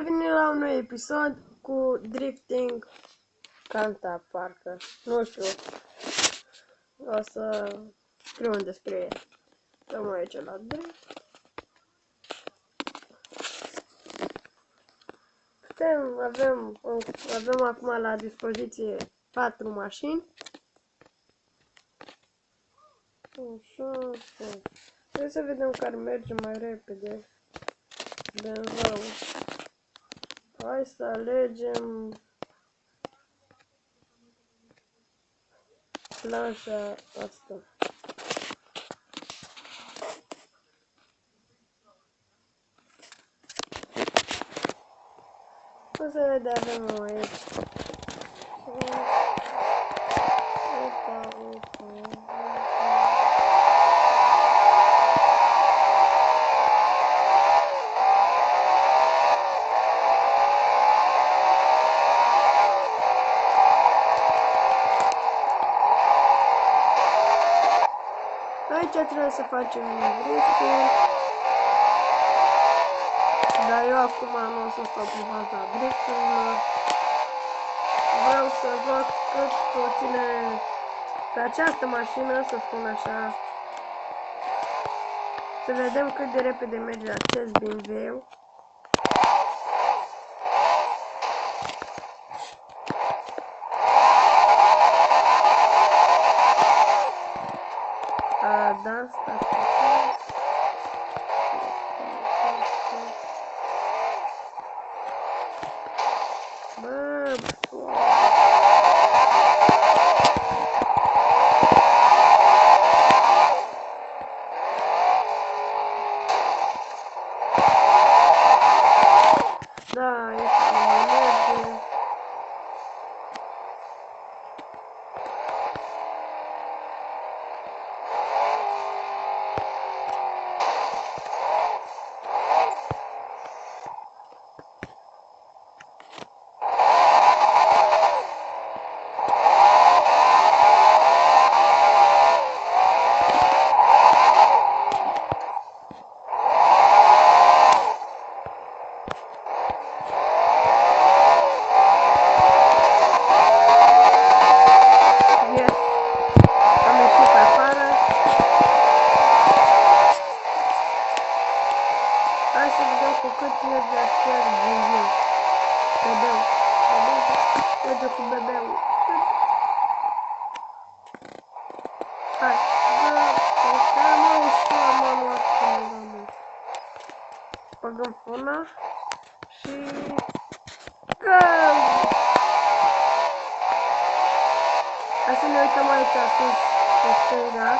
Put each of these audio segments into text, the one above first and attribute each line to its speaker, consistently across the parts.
Speaker 1: revenit la un nou episod cu Drifting Canta, parcă. Nu știu. O să scriu unde scrie. Stăm aici la drift. Avem acum la dispoziție 4 mașini. Așa. Trebuie să vedem care merge mai repede. Benzău. Hai să alegem planșa asta. O să vedem, avem aici. Opa. Aici trebuie să facem un drifting. Dar eu acum nu o să stau pe baza drifturilor. Vreau să văd cât o ține pe această mașină, să spun așa. Să vedem cât de repede merge acest BMW. Da, stați. Bă, da, este mai merge. Hai să vedem cu cât merge acest bebeu. Merge cu bebeul. Hai, mă ușor, mă. Băgăm funa și... Go! Hai să ne uităm aici sus, pe stânga.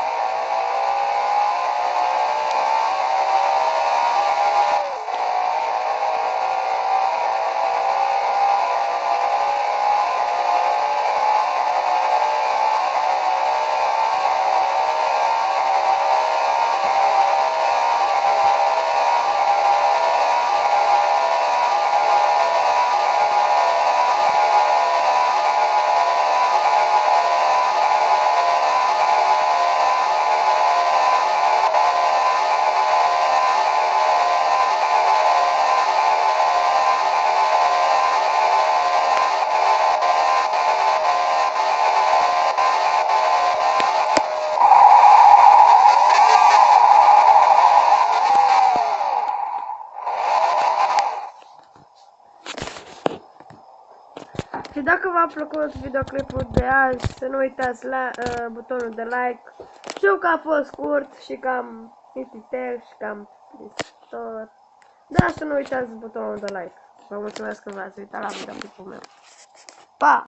Speaker 1: Și dacă v-a plăcut videoclipul de azi, să nu uitați la butonul de like. Știu că a fost scurt și cam pisitel și cam plistor, dar să nu uitați butonul de like. Vă mulțumesc că v-ați uitat la videoclipul meu. Pa!